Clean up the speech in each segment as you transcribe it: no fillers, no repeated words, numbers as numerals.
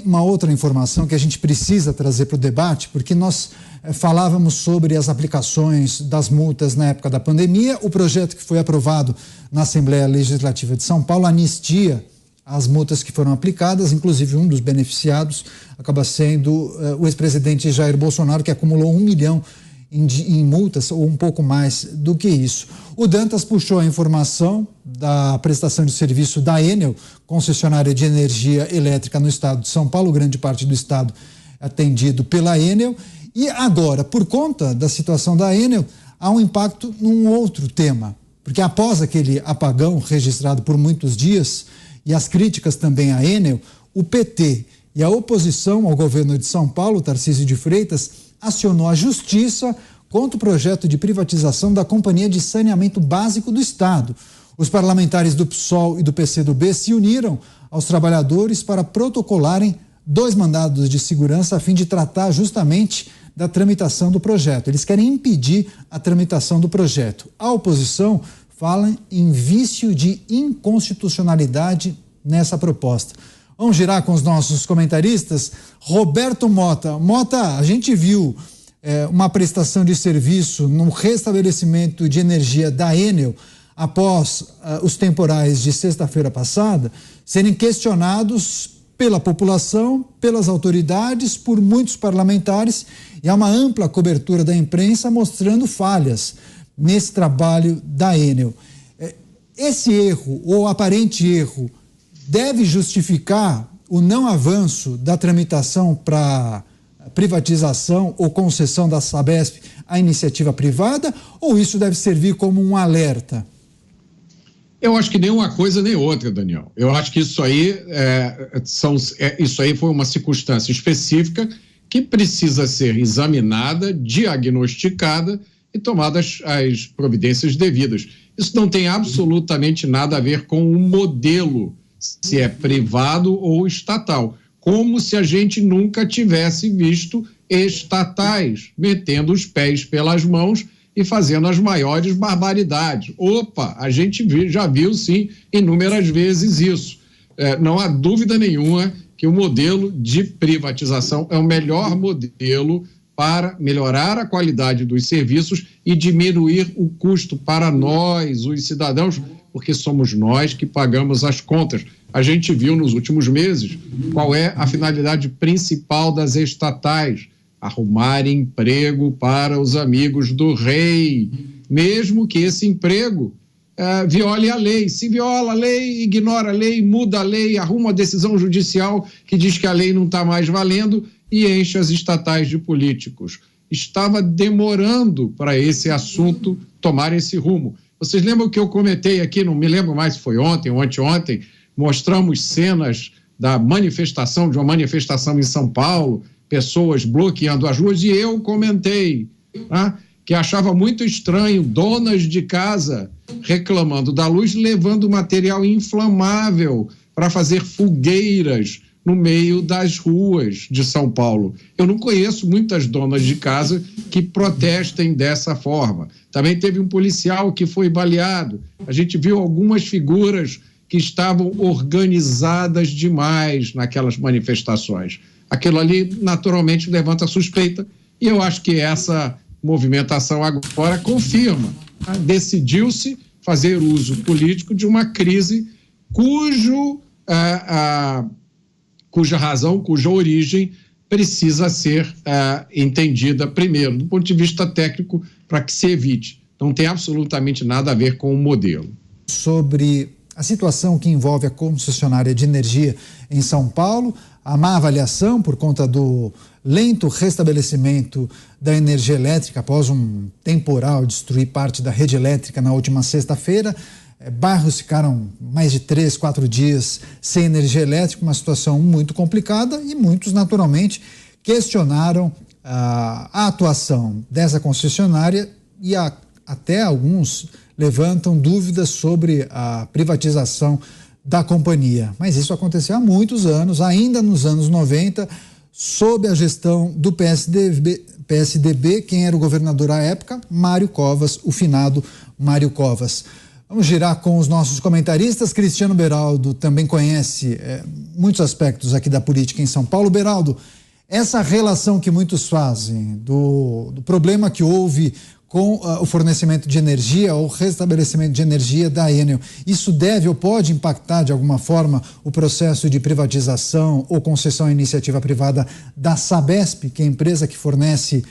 Uma outra informação que a gente precisa trazer para o debate, porque nós falávamos sobre as aplicações das multas na época da pandemia. O projeto que foi aprovado na Assembleia Legislativa de São Paulo anistia as multas que foram aplicadas, inclusive um dos beneficiados acaba sendo o ex-presidente Jair Bolsonaro, que acumulou 1 milhão em multas, ou um pouco mais do que isso. O Dantas puxou a informação da prestação de serviço da Enel, concessionária de energia elétrica no estado de São Paulo, grande parte do estado atendido pela Enel, e agora, por conta da situação da Enel, há um impacto num outro tema, porque após aquele apagão registrado por muitos dias e as críticas também à Enel, o PT e a oposição ao governo de São Paulo, Tarcísio de Freitas, acionou a justiça contra o projeto de privatização da Companhia de Saneamento Básico do Estado. Os parlamentares do PSOL e do PCdoB se uniram aos trabalhadores para protocolarem 2 mandados de segurança a fim de tratar justamente da tramitação do projeto. Eles querem impedir a tramitação do projeto. A oposição fala em vício de inconstitucionalidade nessa proposta. Vamos girar com os nossos comentaristas. Roberto Mota. Mota, a gente viu uma prestação de serviço no restabelecimento de energia da Enel após os temporais de sexta-feira passada serem questionados pela população, pelas autoridades, por muitos parlamentares, e há uma ampla cobertura da imprensa mostrando falhas nesse trabalho da Enel. Esse erro, ou aparente erro, deve justificar o não avanço da tramitação para privatização ou concessão da Sabesp à iniciativa privada, ou isso deve servir como um alerta? Eu acho que nem uma coisa nem outra, Daniel. Eu acho que isso aí, isso aí foi uma circunstância específica que precisa ser examinada, diagnosticada e tomadas as providências devidas. Isso não tem absolutamente nada a ver com o modelo, se é privado ou estatal, como se a gente nunca tivesse visto estatais metendo os pés pelas mãos e fazendo as maiores barbaridades. Opa, a gente já viu sim inúmeras vezes isso. Não há dúvida nenhuma que o modelo de privatização é o melhor modelo para melhorar a qualidade dos serviços e diminuir o custo para nós, os cidadãos, porque somos nós que pagamos as contas. A gente viu nos últimos meses qual é a finalidade principal das estatais: arrumar emprego para os amigos do rei, mesmo que esse emprego viole a lei. Se viola a lei, ignora a lei, muda a lei, arruma a decisão judicial que diz que a lei não está mais valendo e enche as estatais de políticos. Estava demorando para esse assunto tomar esse rumo. Vocês lembram que eu comentei aqui, não me lembro mais se foi ontem ou anteontem, mostramos cenas da manifestação, de uma manifestação em São Paulo, pessoas bloqueando as ruas, e eu comentei que achava muito estranho donas de casa reclamando da luz, levando material inflamável para fazer fogueiras no meio das ruas de São Paulo. Eu não conheço muitas donas de casa que protestem dessa forma. Também teve um policial que foi baleado. A gente viu algumas figuras que estavam organizadas demais naquelas manifestações. Aquilo ali naturalmente levanta suspeita, e eu acho que essa movimentação agora confirma. Decidiu-se fazer uso político de uma crise cuja razão, cuja origem precisa ser entendida primeiro, do ponto de vista técnico, para que se evite. Não tem absolutamente nada a ver com o modelo. Sobre a situação que envolve a concessionária de energia em São Paulo, a má avaliação por conta do lento restabelecimento da energia elétrica após um temporal destruir parte da rede elétrica na última sexta-feira. Bairros ficaram mais de 3, 4 dias sem energia elétrica, uma situação muito complicada, e muitos naturalmente questionaram a atuação dessa concessionária, e até alguns levantam dúvidas sobre a privatização da companhia. Mas isso aconteceu há muitos anos, ainda nos anos 90, sob a gestão do PSDB, quem era o governador à época? Mário Covas, o finado Mário Covas. Vamos girar com os nossos comentaristas. Cristiano Beraldo também conhece muitos aspectos aqui da política em São Paulo. Beraldo, essa relação que muitos fazem do problema que houve com o fornecimento de energia ou restabelecimento de energia da Enel, isso deve ou pode impactar de alguma forma o processo de privatização ou concessão à iniciativa privada da Sabesp, que é a empresa que fornece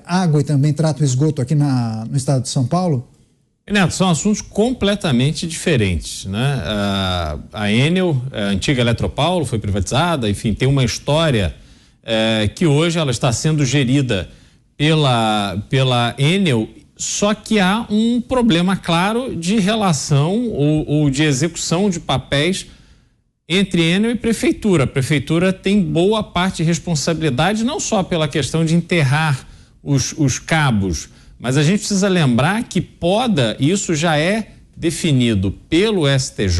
água e também trata o esgoto aqui no estado de São Paulo? Neto, são assuntos completamente diferentes, né? A Enel, a antiga Eletropaulo, foi privatizada, enfim, tem uma história que hoje ela está sendo gerida pela Enel, só que há um problema claro de relação ou de execução de papéis entre Enel e Prefeitura. A Prefeitura tem boa parte de responsabilidade, não só pela questão de enterrar os cabos, mas a gente precisa lembrar que poda, isso já é definido pelo STJ,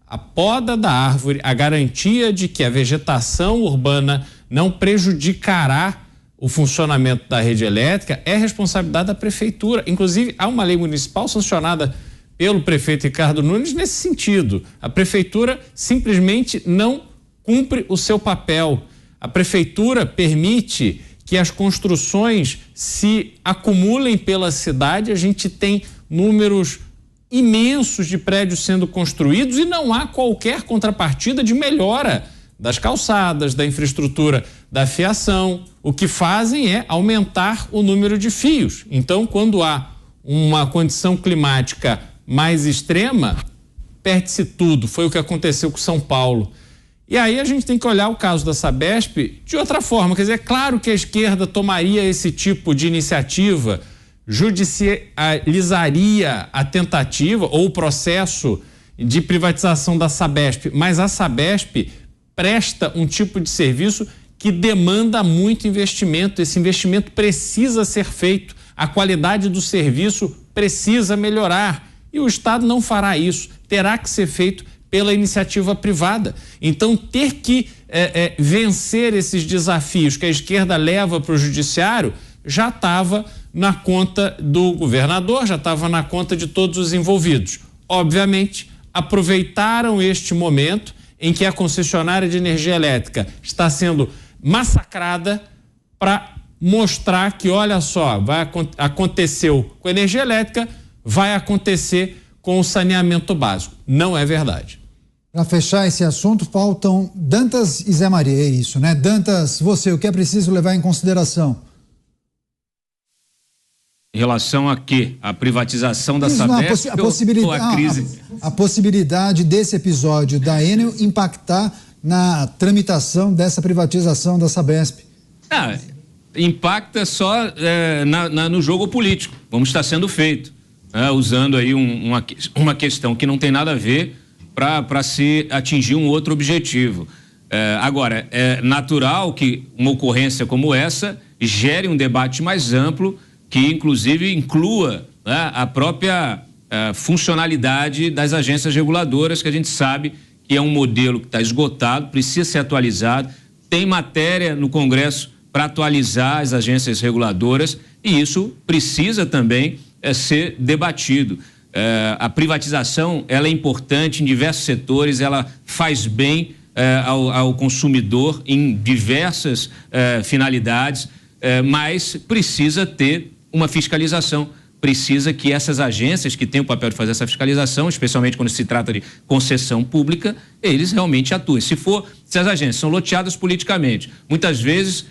a poda da árvore, a garantia de que a vegetação urbana não prejudicará o funcionamento da rede elétrica é responsabilidade da prefeitura. Inclusive, há uma lei municipal sancionada pelo prefeito Ricardo Nunes nesse sentido. A prefeitura simplesmente não cumpre o seu papel. A prefeitura permite que as construções se acumulem pela cidade. A gente tem números imensos de prédios sendo construídos e não há qualquer contrapartida de melhora das calçadas, da infraestrutura, da fiação. O que fazem é aumentar o número de fios. Então, quando há uma condição climática mais extrema, perde-se tudo. Foi o que aconteceu com São Paulo. E aí a gente tem que olhar o caso da Sabesp de outra forma. Quer dizer, é claro que a esquerda tomaria esse tipo de iniciativa, judicializaria a tentativa ou o processo de privatização da Sabesp, mas a Sabesp presta um tipo de serviço que demanda muito investimento. Esse investimento precisa ser feito, a qualidade do serviço precisa melhorar e o Estado não fará isso, terá que ser feito pela iniciativa privada. Então, ter que vencer esses desafios que a esquerda leva para o judiciário já estava na conta do governador, já estava na conta de todos os envolvidos. Obviamente, aproveitaram este momento em que a concessionária de energia elétrica está sendo massacrada para mostrar que, olha só, aconteceu com a energia elétrica, vai acontecer com o saneamento básico. Não é verdade. Para fechar esse assunto, faltam Dantas e Zé Maria, é isso, né? Dantas, você, o que é preciso levar em consideração? Em relação a quê? A privatização da Sabesp ou a crise? A possibilidade desse episódio da Enel impactar na tramitação dessa privatização da Sabesp. Impacta só no jogo político, como está sendo feito, usando aí uma questão que não tem nada a ver para se atingir um outro objetivo. Agora, é natural que uma ocorrência como essa gere um debate mais amplo, que inclusive inclua, né, a própria funcionalidade das agências reguladoras, que a gente sabe que é um modelo que está esgotado, precisa ser atualizado, tem matéria no Congresso para atualizar as agências reguladoras e isso precisa também ser debatido. A privatização, ela é importante em diversos setores, ela faz bem ao consumidor em diversas finalidades, mas precisa ter uma fiscalização, precisa que essas agências que têm o papel de fazer essa fiscalização, especialmente quando se trata de concessão pública, eles realmente atuem. Se as agências são loteadas politicamente, muitas vezes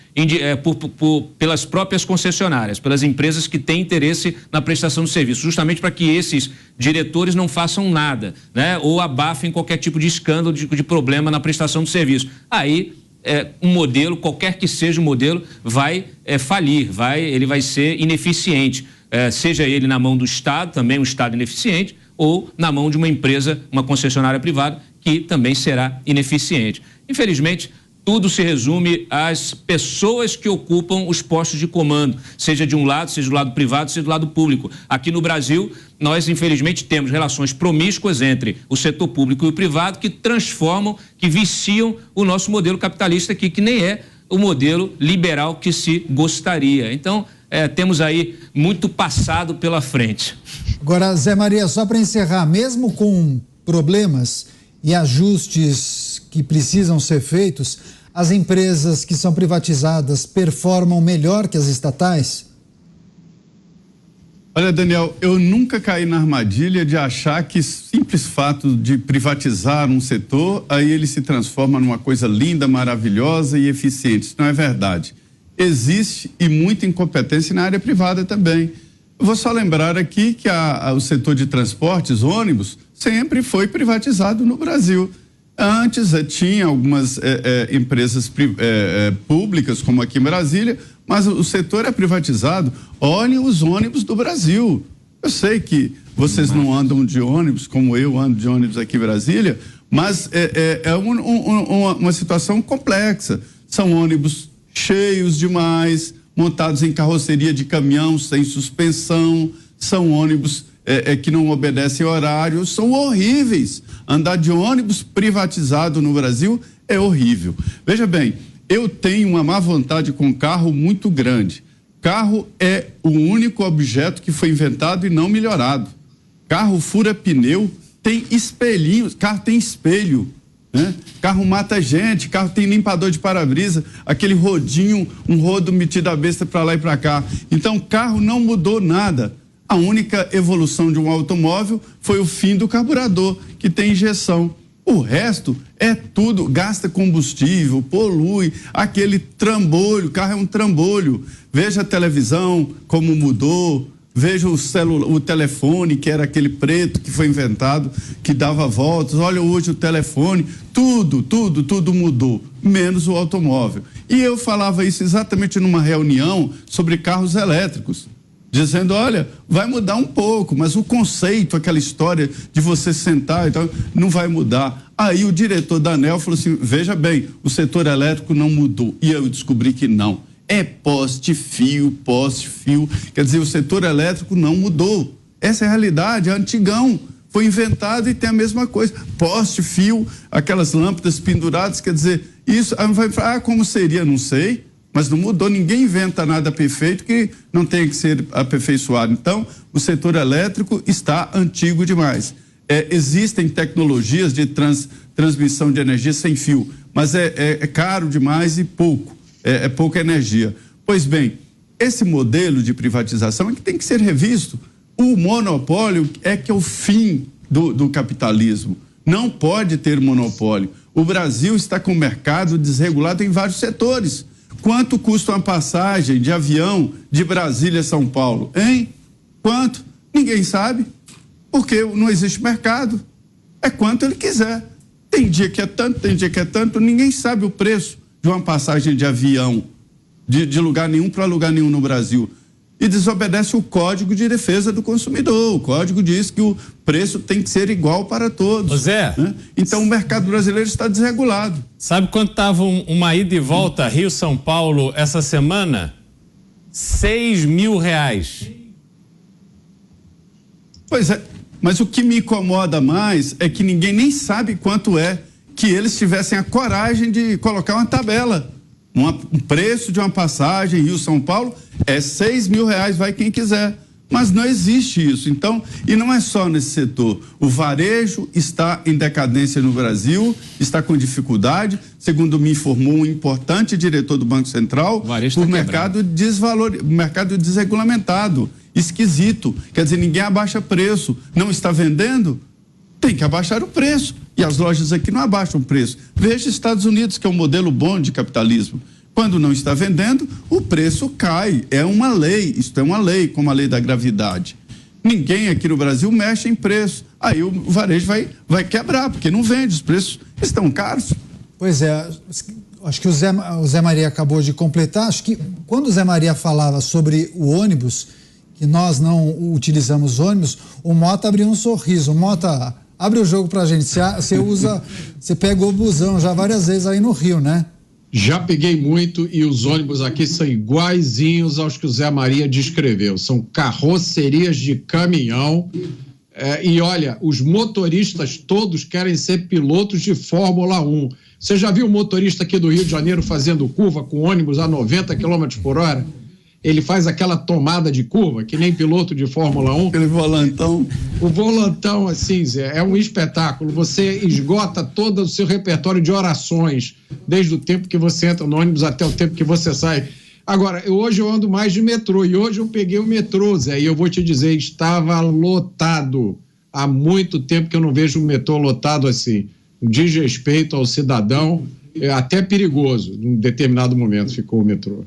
pelas próprias concessionárias, pelas empresas que têm interesse na prestação do serviço, justamente para que esses diretores não façam nada, né? Ou abafem qualquer tipo de escândalo, de problema na prestação do serviço. Aí um modelo, qualquer que seja o modelo, vai falir, ele vai ser ineficiente, seja ele na mão do Estado, também um Estado ineficiente, ou na mão de uma empresa, uma concessionária privada, que também será ineficiente. Infelizmente, tudo se resume às pessoas que ocupam os postos de comando, seja de um lado, seja do lado privado, seja do lado público. Aqui no Brasil, nós infelizmente temos relações promíscuas entre o setor público e o privado que transformam, que viciam o nosso modelo capitalista aqui, que nem é o modelo liberal que se gostaria. Então, temos aí muito passado pela frente. Agora, Zé Maria, só para encerrar, mesmo com problemas e ajustes que precisam ser feitos, as empresas que são privatizadas performam melhor que as estatais? Olha, Daniel, eu nunca caí na armadilha de achar que simples fato de privatizar um setor, aí ele se transforma numa coisa linda, maravilhosa e eficiente. Isso não é verdade. Existe e muita incompetência na área privada também. Eu vou só lembrar aqui que o setor de transportes, ônibus, sempre foi privatizado no Brasil. Antes tinha algumas empresas públicas, como aqui em Brasília, mas o setor é privatizado. Olhem os ônibus do Brasil. Eu sei que vocês não andam de ônibus, como eu ando de ônibus aqui em Brasília, mas uma situação complexa. São ônibus cheios demais, montados em carroceria de caminhão, sem suspensão, são ônibus que não obedecem horário, são horríveis. Andar de ônibus privatizado no Brasil é horrível. Veja bem, eu tenho uma má vontade com carro muito grande. Carro é o único objeto que foi inventado e não melhorado. Carro fura pneu, tem espelhinhos, carro tem espelho, né? Carro mata gente, carro tem limpador de para-brisa, aquele rodinho, um rodo metido a besta para lá e para cá. Então, carro não mudou nada. A única evolução de um automóvel foi o fim do carburador, que tem injeção. O resto é tudo, gasta combustível, polui, aquele trambolho, o carro é um trambolho. Veja a televisão, como mudou, veja o telefone, que era aquele preto que foi inventado, que dava voltas. Olha hoje o telefone, tudo mudou, menos o automóvel. E eu falava isso exatamente numa reunião sobre carros elétricos, dizendo, olha, vai mudar um pouco, mas o conceito, aquela história de você sentar e tal, não vai mudar. Aí o diretor da ANEEL falou assim, veja bem, o setor elétrico não mudou. E eu descobri que não. É poste, fio. Quer dizer, o setor elétrico não mudou. Essa é a realidade, é antigão. Foi inventado e tem a mesma coisa. Poste, fio, aquelas lâmpadas penduradas, quer dizer, isso, vai falar, como seria? Não sei. Mas não mudou, ninguém inventa nada perfeito que não tenha que ser aperfeiçoado. Então, o setor elétrico está antigo demais. Existem tecnologias de transmissão de energia sem fio, mas é caro demais e pouco, é pouca energia. Pois bem, esse modelo de privatização é que tem que ser revisto. O monopólio é que é o fim do capitalismo. Não pode ter monopólio. O Brasil está com o mercado desregulado em vários setores. Quanto custa uma passagem de avião de Brasília a São Paulo, hein? Quanto? Ninguém sabe, porque não existe mercado. É quanto ele quiser. Tem dia que é tanto, tem dia que é tanto, ninguém sabe o preço de uma passagem de avião de lugar nenhum para lugar nenhum no Brasil. E desobedece o Código de Defesa do Consumidor. O Código diz que o preço tem que ser igual para todos. Zé, né? Então o mercado brasileiro está desregulado. Sabe quanto estava uma ida e volta Rio-São Paulo essa semana? R$6.000. Pois é, mas o que me incomoda mais é que ninguém nem sabe quanto é que eles tivessem a coragem de colocar uma tabela. Um preço de uma passagem Rio-São Paulo é R$6.000, vai quem quiser. Mas não existe isso. Então, e não é só nesse setor. O varejo está em decadência no Brasil, está com dificuldade, segundo me informou um importante diretor do Banco Central, por mercado desregulamentado, esquisito. Quer dizer, ninguém abaixa preço. Não está vendendo? Tem que abaixar o preço. E as lojas aqui não abaixam o preço. Veja Estados Unidos, que é um modelo bom de capitalismo. Quando não está vendendo, o preço cai. É uma lei, isto é uma lei, como a lei da gravidade. Ninguém aqui no Brasil mexe em preço. Aí o varejo vai quebrar, porque não vende, os preços estão caros. Pois é, acho que o Zé Maria acabou de completar. Acho que quando o Zé Maria falava sobre o ônibus, que nós não utilizamos ônibus, o Mota abriu um sorriso. O Mota, abre o jogo pra gente. Você pegou o busão já várias vezes aí no Rio, né? Já peguei muito e os ônibus aqui são iguaizinhos aos que o Zé Maria descreveu. São carrocerias de caminhão. E olha, os motoristas todos querem ser pilotos de Fórmula 1. Você já viu o motorista aqui do Rio de Janeiro fazendo curva com ônibus a 90 km por hora? ele faz aquela tomada de curva, que nem piloto de Fórmula 1. Aquele volantão. O volantão, assim, Zé, é um espetáculo. Você esgota todo o seu repertório de orações, desde o tempo que você entra no ônibus até o tempo que você sai. Agora, hoje eu ando mais de metrô, e hoje eu peguei o metrô, Zé, e eu vou te dizer, estava lotado. Há muito tempo que eu não vejo um metrô lotado assim. Desrespeito ao cidadão, é até perigoso. Em determinado momento ficou o metrô.